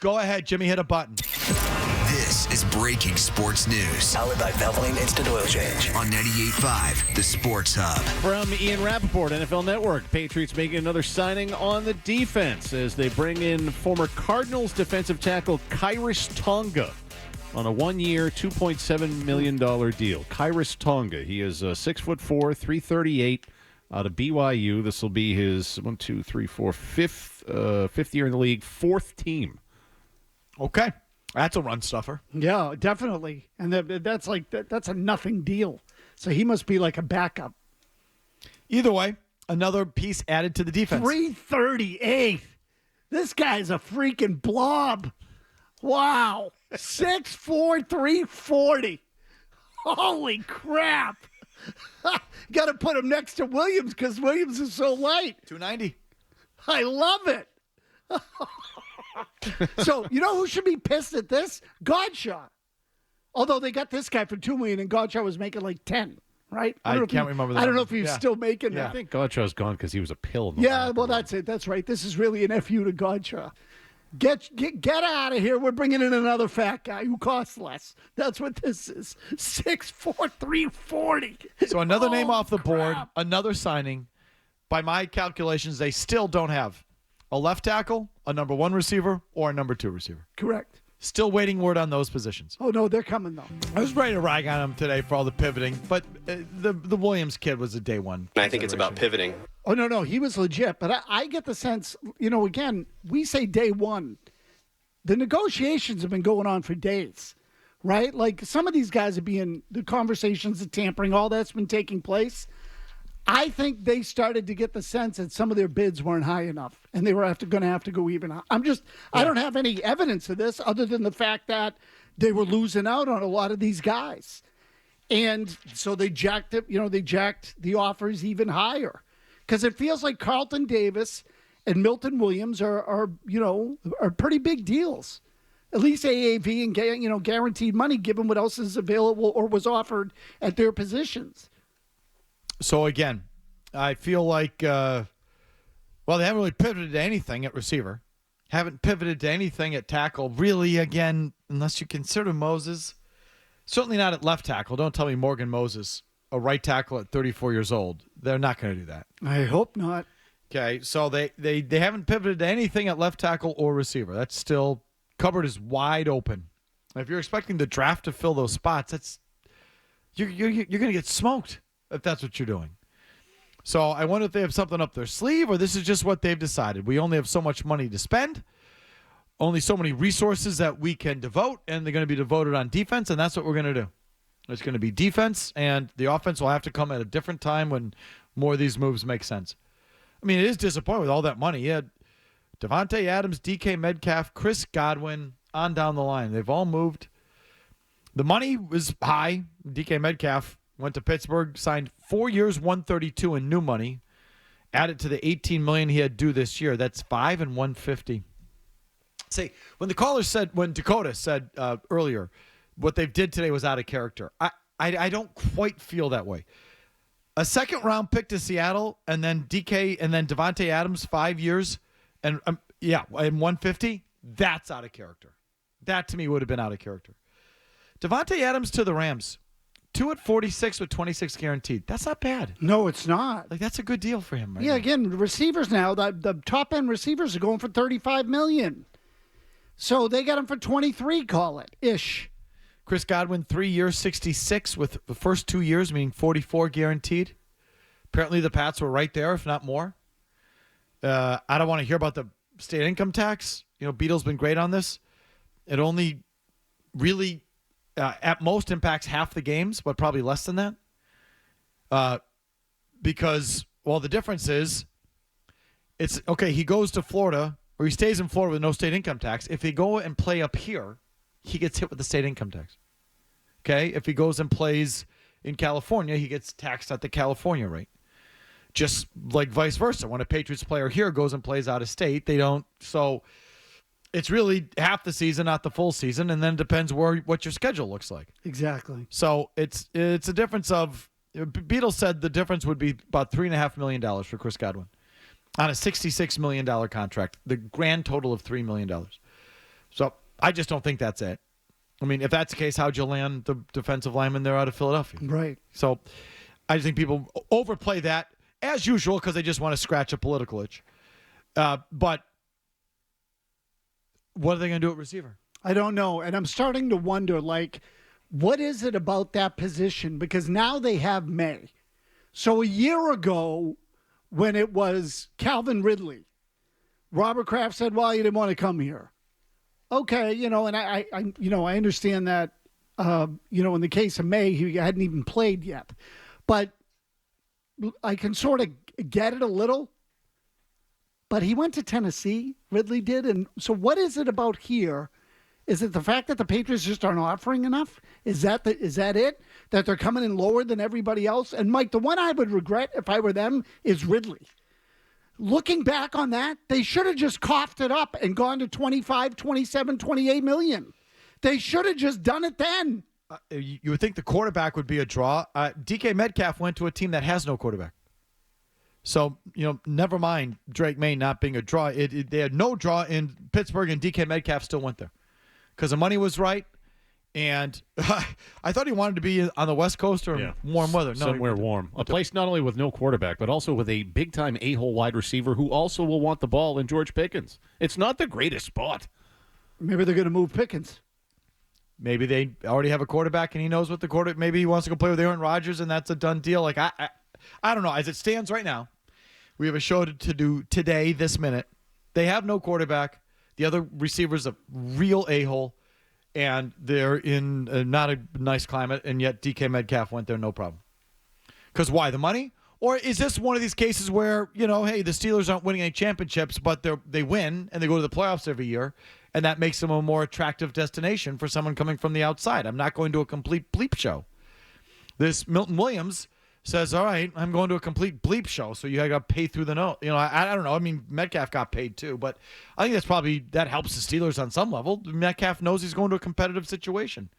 Go ahead, Jimmy, hit a button. This is breaking sports news. Powered by Valvoline Instant Oil Change. On 98.5, the Sports Hub. From Ian Rappaport, NFL Network, Patriots making another signing on the defense as they bring in former Cardinals defensive tackle Khyiris Tonga on a one-year, $2.7 million deal. Khyiris Tonga, he is 6'4", 338 out of BYU. This will be his fifth year in the league, fourth team. Okay. That's a run stuffer. Yeah, definitely. And that's a nothing deal. So he must be like a backup. Either way, another piece added to the defense. 338. This guy's a freaking blob. Wow. 6'4", 340. Holy crap. Got to put him next to Williams because Williams is so light. 290. I love it. So, you know who should be pissed at this? Godshaw. Although they got this guy for $2 million and Godshaw was making like 10, right? I can't remember that. I don't know if he's still making that. I think Godshaw's gone because he was a pill. That's it. That's right. This is really an FU to Godshaw. Get out of here. We're bringing in another fat guy who costs less. That's what this is. 6'4", 340. So another name off the board, another signing. By my calculations, they still don't have a left tackle, a number one receiver, or a number two receiver. Correct. Still waiting word on those positions. Oh, no, they're coming, though. I was ready to rag on him today for all the pivoting, but the Williams kid was a day one. I think it's about pivoting. Oh, no, he was legit. But I get the sense, again, we say day one. The negotiations have been going on for days, right? Like some of these guys the conversations, the tampering, all that's been taking place. I think they started to get the sense that some of their bids weren't high enough, and they were going to have to go even. I don't have any evidence of this other than the fact that they were losing out on a lot of these guys, and so they jacked it. They jacked the offers even higher because it feels like Carlton Davis and Milton Williams are pretty big deals. At least AAV and guaranteed money, given what else is available or was offered at their positions. So, again, I feel like, they haven't really pivoted to anything at receiver. Haven't pivoted to anything at tackle, really, again, unless you consider Moses. Certainly not at left tackle. Don't tell me Morgan Moses, a right tackle at 34 years old. They're not going to do that. I hope not. Okay, so they haven't pivoted to anything at left tackle or receiver. That's still, cupboard is wide open. If you're expecting the draft to fill those spots, you're going to get smoked. If that's what you're doing. So I wonder if they have something up their sleeve or this is just what they've decided. We only have so much money to spend, only so many resources that we can devote, and they're going to be devoted on defense, and that's what we're going to do. It's going to be defense, and the offense will have to come at a different time when more of these moves make sense. I mean, it is disappointing with all that money. You had Devontae Adams, DK Metcalf, Chris Godwin, on down the line. They've all moved. The money was high. DK Metcalf went to Pittsburgh, signed 4 years, $132 in new money. Added to the $18 million he had due this year. That's $5 and $150. See, when Dakota said earlier, what they did today was out of character. I don't quite feel that way. A second round pick to Seattle, and then DK, and then Devontae Adams, 5 years, and and $150. That's out of character. That to me would have been out of character. Devontae Adams to the Rams. 2 at 46 with 26 guaranteed. That's not bad. No, it's not. Like that's a good deal for him, right? Yeah, now. again, receivers now, the top end receivers are going for $35 million. So they got him for 23, call it ish. Chris Godwin, 3 years, 66 with the first 2 years, meaning 44 guaranteed. Apparently the Pats were right there, if not more. I don't want to hear about the state income tax. Beadle's been great on this. It only really at most impacts half the games, but probably less than that. Because, the difference is, it's, okay, he goes to Florida, or he stays in Florida with no state income tax. If he go and play up here, he gets hit with the state income tax. Okay? If he goes and plays in California, he gets taxed at the California rate. Just like vice versa. When a Patriots player here goes and plays out of state, they don't. So it's really half the season, not the full season, and then it depends what your schedule looks like. Exactly. So it's a difference of, Beadle said the difference would be about $3.5 million for Chris Godwin on a $66 million contract, the grand total of $3 million. So I just don't think that's it. I mean, if that's the case, how'd you land the defensive lineman there out of Philadelphia? Right. So I just think people overplay that, as usual, because they just want to scratch a political itch. But what are they going to do at receiver? I don't know. And I'm starting to wonder, like, what is it about that position? Because now they have May. So a year ago, when it was Calvin Ridley, Robert Kraft said, well, you didn't want to come here. Okay, and I understand that, in the case of May, he hadn't even played yet. But I can sort of get it a little. But he went to Tennessee, Ridley did. And so what is it about here? Is it the fact that the Patriots just aren't offering enough? Is that it? That they're coming in lower than everybody else? And, Mike, the one I would regret if I were them is Ridley. Looking back on that, they should have just coughed it up and gone to 25, 27, 28 million. They should have just done it then. You would think the quarterback would be a draw. DK Metcalf went to a team that has no quarterback. So, never mind Drake May not being a draw. They had no draw in Pittsburgh, and DK Metcalf still went there because the money was right. And I thought he wanted to be on the West Coast or warm weather. No, somewhere warm. A place not only with no quarterback, but also with a big-time a-hole wide receiver who also will want the ball in George Pickens. It's not the greatest spot. Maybe they're going to move Pickens. Maybe they already have a quarterback, and he knows what the quarterback. Maybe he wants to go play with Aaron Rodgers, and that's a done deal. Like I don't know. As it stands right now, we have a show to do today, this minute. They have no quarterback. The other receiver's a real a-hole. And they're in not a nice climate, and yet DK Metcalf went there no problem. Because why? The money? Or is this one of these cases where, hey, the Steelers aren't winning any championships, but they win, and they go to the playoffs every year, and that makes them a more attractive destination for someone coming from the outside. I'm not going to a complete bleep show. This Milton Williams says, all right, I'm going to a complete bleep show, so you got to pay through the nose. I don't know. I mean, Metcalf got paid too, but I think that helps the Steelers on some level. Metcalf knows he's going to a competitive situation.